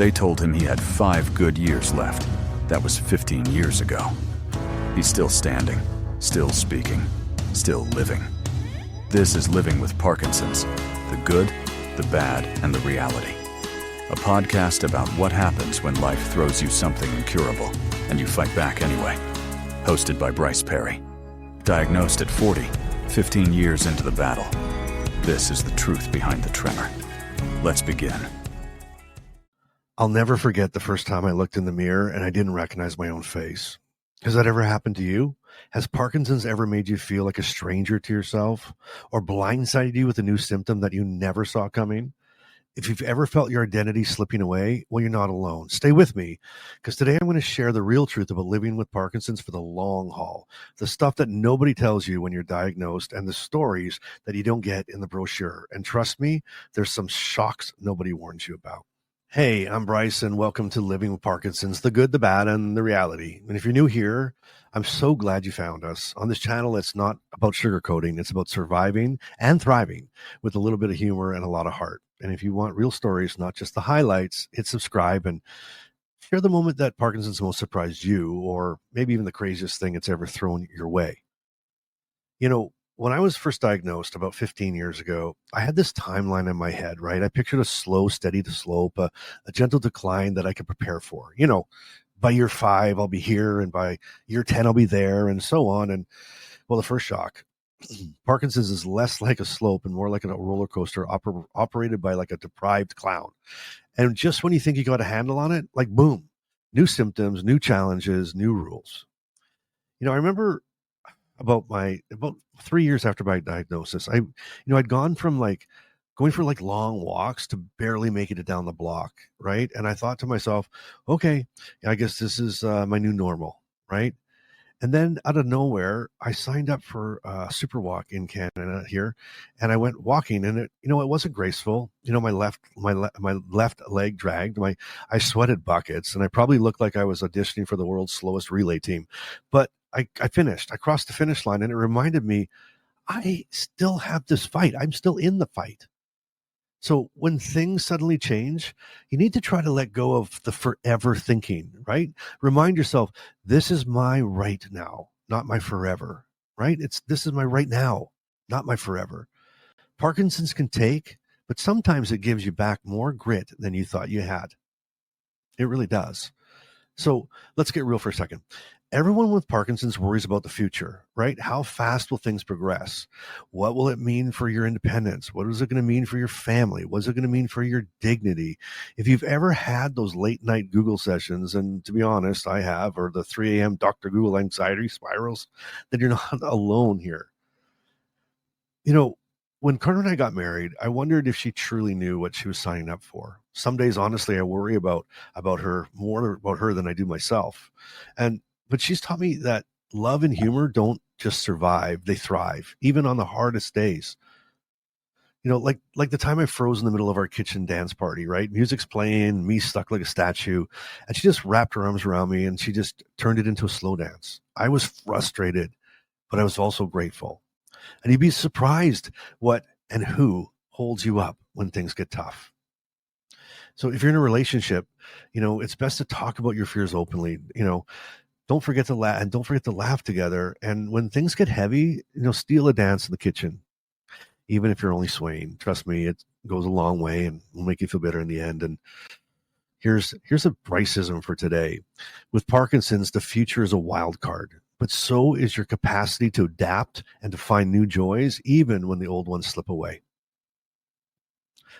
They told him he had 5 good years left. That was 15 years ago. He's still standing, still speaking, still living. This is Living with Parkinson's, the good, the bad, and the reality. A podcast about what happens when life throws you something incurable, and you fight back anyway. Hosted by Bryce Perry. Diagnosed at 40, 15 years into the battle. This is the truth behind the tremor. Let's begin. I'll never forget the first time I looked in the mirror and I didn't recognize my own face. Has that ever happened to you? Has Parkinson's ever made you feel like a stranger to yourself or blindsided you with a new symptom that you never saw coming? If you've ever felt your identity slipping away, well, you're not alone. Stay with me, because today I'm going to share the real truth about living with Parkinson's for the long haul, the stuff that nobody tells you when you're diagnosed, and the stories that you don't get in the brochure. And trust me, there's some shocks nobody warns you about. Hey, I'm Bryce, and welcome to Living with Parkinson's, the good, the bad, and the reality. And if you're new here, I'm so glad you found us. On this channel, it's not about sugarcoating. It's about surviving and thriving with a little bit of humor and a lot of heart. And if you want real stories, not just the highlights, hit subscribe and share the moment that Parkinson's most surprised you, or maybe even the craziest thing it's ever thrown your way. You know, when I was first diagnosed about 15 years ago, I had this timeline in my head, right? I pictured a slow, steady slope, a gentle decline that I could prepare for. You know, by year 5, I'll be here, and by year 10, I'll be there, and so on. And well, the first shock, Parkinson's is less like a slope and more like a roller coaster operated by like a deprived clown. And just when you think you got a handle on it, like boom, new symptoms, new challenges, new rules. You know, I remember about 3 years after my diagnosis, I'd gone from going for long walks to barely making it down the block, right? And I thought to myself, okay, I guess this is my new normal, right? And then out of nowhere, I signed up for a super walk in Canada here, and I went walking, and it wasn't graceful. You know, my left leg dragged. I sweated buckets, and I probably looked like I was auditioning for the world's slowest relay team. But I finished. I crossed the finish line, and it reminded me, I still have this fight. I'm still in the fight. So when things suddenly change, you need to try to let go of the forever thinking, right? Remind yourself, this is my right now, not my forever, right? This is my right now, not my forever. Parkinson's can take, but sometimes it gives you back more grit than you thought you had. It really does. So let's get real for a second. Everyone with Parkinson's worries about the future, right? How fast will things progress? What will it mean for your independence? What is it going to mean for your family? What is it going to mean for your dignity? If you've ever had those late night Google sessions, and to be honest, I have, or the 3 a.m. Dr. Google anxiety spirals, then you're not alone here. You know, when Carter and I got married, I wondered if she truly knew what she was signing up for. Some days, honestly, I worry about her, more about her than I do myself. But she's taught me that love and humor don't just survive, they thrive, even on the hardest days. You know, like the time I froze in the middle of our kitchen dance party, right? Music's playing, me stuck like a statue, and she just wrapped her arms around me and she just turned it into a slow dance. I was frustrated, but I was also grateful. And you'd be surprised what and who holds you up when things get tough. So if you're in a relationship, you know, it's best to talk about your fears openly. You know, don't forget to laugh, and don't forget to laugh together. And when things get heavy, you know, steal a dance in the kitchen, even if you're only swaying. Trust me, it goes a long way and will make you feel better in the end. And here's a Bryce-ism for today. With Parkinson's, the future is a wild card, but so is your capacity to adapt and to find new joys, even when the old ones slip away.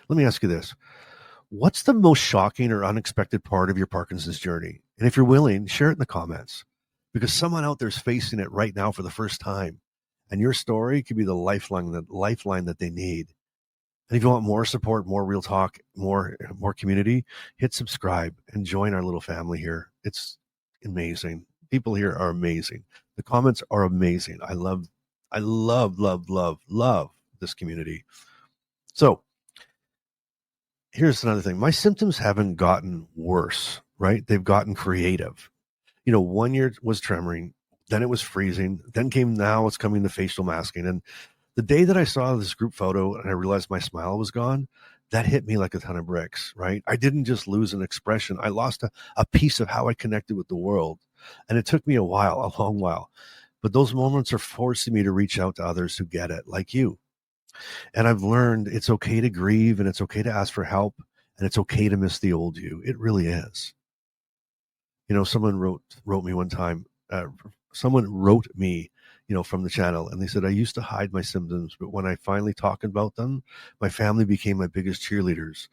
Let me ask you this. What's the most shocking or unexpected part of your Parkinson's journey? And if you're willing, share it in the comments, because someone out there is facing it right now for the first time. And your story could be the lifeline that they need. And if you want more support, more real talk, more community, hit subscribe and join our little family here. It's amazing. People here are amazing. The comments are amazing. I love this community. So here's another thing. My symptoms haven't gotten worse, right? They've gotten creative. You know, 1 year was tremoring, then it was freezing, then now it's coming the facial masking. And the day that I saw this group photo and I realized my smile was gone, that hit me like a ton of bricks, right? I didn't just lose an expression. I lost a piece of how I connected with the world. And it took me a while, a long while. But those moments are forcing me to reach out to others who get it, like you. And I've learned it's okay to grieve and it's okay to ask for help and it's okay to miss the old you. It really is. Someone wrote me one time, someone wrote me, from the channel, and they said, I used to hide my symptoms, but when I finally talked about them, my family became my biggest cheerleaders.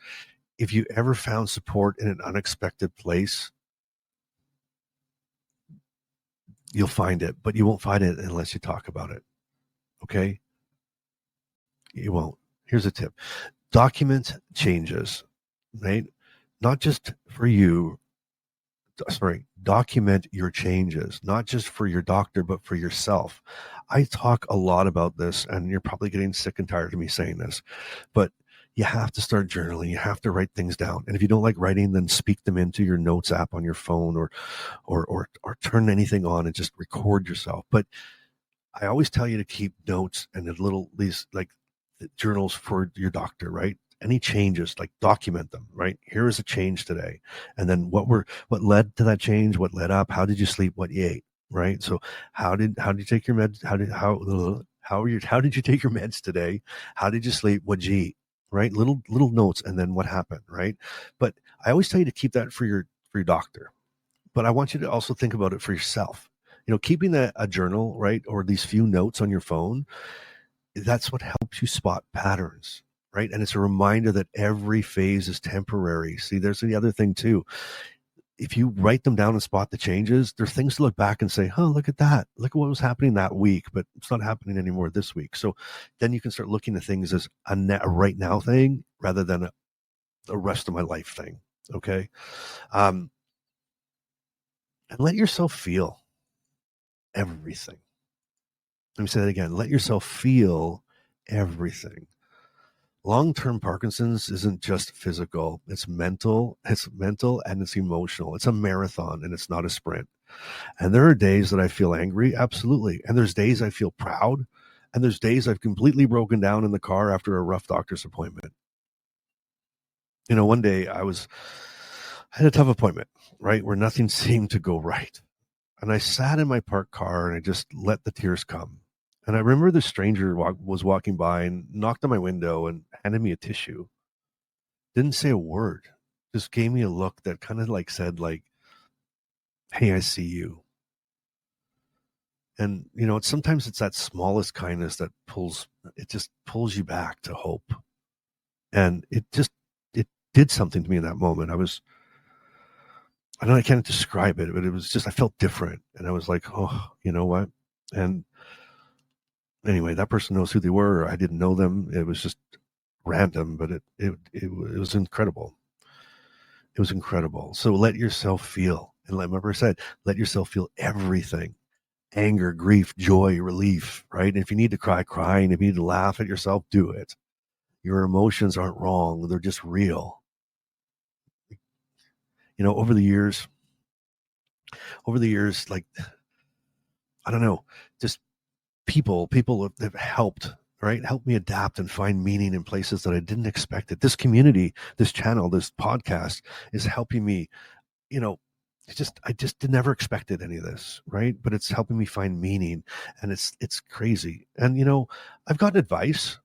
If you ever found support in an unexpected place, you'll find it, but you won't find it unless you talk about it. Okay? You won't. Here's a tip. Document changes, right? Not just for you. Document your changes, not just for your doctor, but for yourself. I talk a lot about this, and you're probably getting sick and tired of me saying this, but you have to start journaling. You have to write things down. And if you don't like writing, then speak them into your notes app on your phone or turn anything on and just record yourself. But I always tell you to keep notes and these like journals for your doctor, right? Any changes, like document them, right? Here is a change today. And then what led to that change, what led up, how did you sleep, what you ate, right? So how did you take your meds? How did you take your meds today? How did you sleep? What'd you eat? Right? Little notes, and then what happened, right? But I always tell you to keep that for your doctor. But I want you to also think about it for yourself. Keeping a journal, right? Or these few notes on your phone, that's what helps you spot patterns, right? And it's a reminder that every phase is temporary. See, there's the other thing too. If you write them down and spot the changes, there's things to look back and say, oh, look at that. Look at what was happening that week, but it's not happening anymore this week. So then you can start looking at things as a right now thing rather than a rest of my life thing. Okay. And let yourself feel everything. Let me say that again. Let yourself feel everything. Long-term Parkinson's isn't just physical. It's mental and it's emotional. It's a marathon and it's not a sprint. And there are days that I feel angry. Absolutely. And there's days I feel proud. And there's days I've completely broken down in the car after a rough doctor's appointment. One day I had a tough appointment, right? Where nothing seemed to go right. And I sat in my parked car and I just let the tears come. And I remember the stranger was walking by and knocked on my window and handed me a tissue. Didn't say a word. Just gave me a look that kind of said, hey, I see you. And, sometimes it's that smallest kindness that just pulls you back to hope. And it did something to me in that moment. I can't describe it, but it was just, I felt different. And I was like, oh, you know what? And anyway, that person knows who they were. I didn't know them. It was just random, but it was incredible. It was incredible. So let yourself feel. And remember I said, let yourself feel everything. Anger, grief, joy, relief, right? And if you need to cry, cry. And if you need to laugh at yourself, do it. Your emotions aren't wrong. They're just real. Over the years, like, I don't know, just people have helped, right? Helped me adapt and find meaning in places that I didn't expect it. This community, this channel, this podcast is helping me, I just never expected any of this, right? But it's helping me find meaning, and it's crazy. And, I've gotten advice,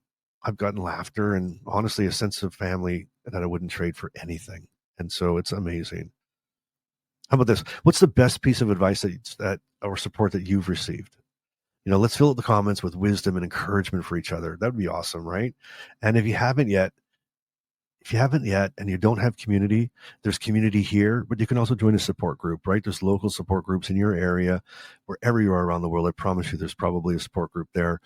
I've gotten laughter, and honestly, a sense of family that I wouldn't trade for anything. And so it's amazing. How about this? What's the best piece of advice that or support that you've received? Let's fill up the comments with wisdom and encouragement for each other. That would be awesome, right? And if you haven't yet, and you don't have community, there's community here, but you can also join a support group, right? There's local support groups in your area, wherever you are around the world. I promise you there's probably a support group there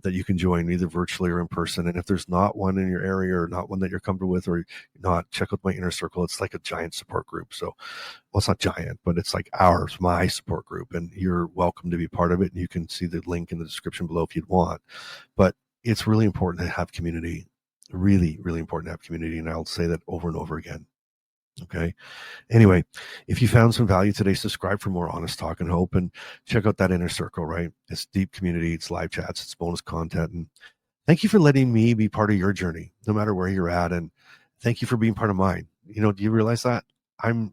that you can join either virtually or in person. And if there's not one in your area or not one that you're comfortable with or not, check out my inner circle. It's like a giant support group. So, well, it's not giant, but it's like my support group, and you're welcome to be part of it. And you can see the link in the description below if you'd want. But it's really important to have community. Really, really important to have community. And I'll say that over and over again. Okay. Anyway, if you found some value today, subscribe for more honest talk and hope, and check out that inner circle, right? It's deep community, it's live chats, it's bonus content. And Thank you for letting me be part of your journey, no matter where you're at. And thank you for being part of mine. Do you realize that? I'm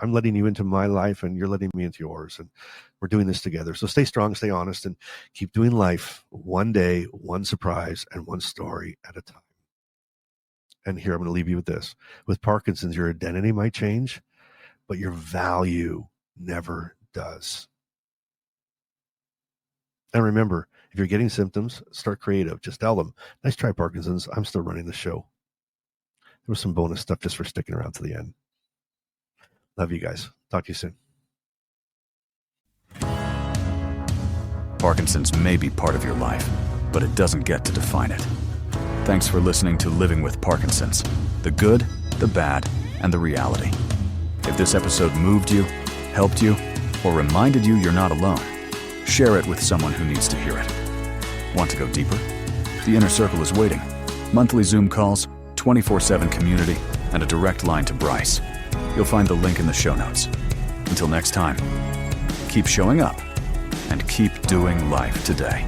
letting you into my life and you're letting me into yours. And we're doing this together. So stay strong, stay honest, and keep doing life one day, one surprise, and one story at a time. And here, I'm going to leave you with this. With Parkinson's, your identity might change, but your value never does. And remember, if you're getting symptoms, start creative. Just tell them, nice try, Parkinson's. I'm still running the show. There was some bonus stuff just for sticking around to the end. Love you guys. Talk to you soon. Parkinson's may be part of your life, but it doesn't get to define it. Thanks for listening to Living with Parkinson's, the good, the bad, and the reality. If this episode moved you, helped you, or reminded you you're not alone, share it with someone who needs to hear it. Want to go deeper? The Inner Circle is waiting. Monthly Zoom calls, 24/7 community, and a direct line to Bryce. You'll find the link in the show notes. Until next time, keep showing up and keep doing life today.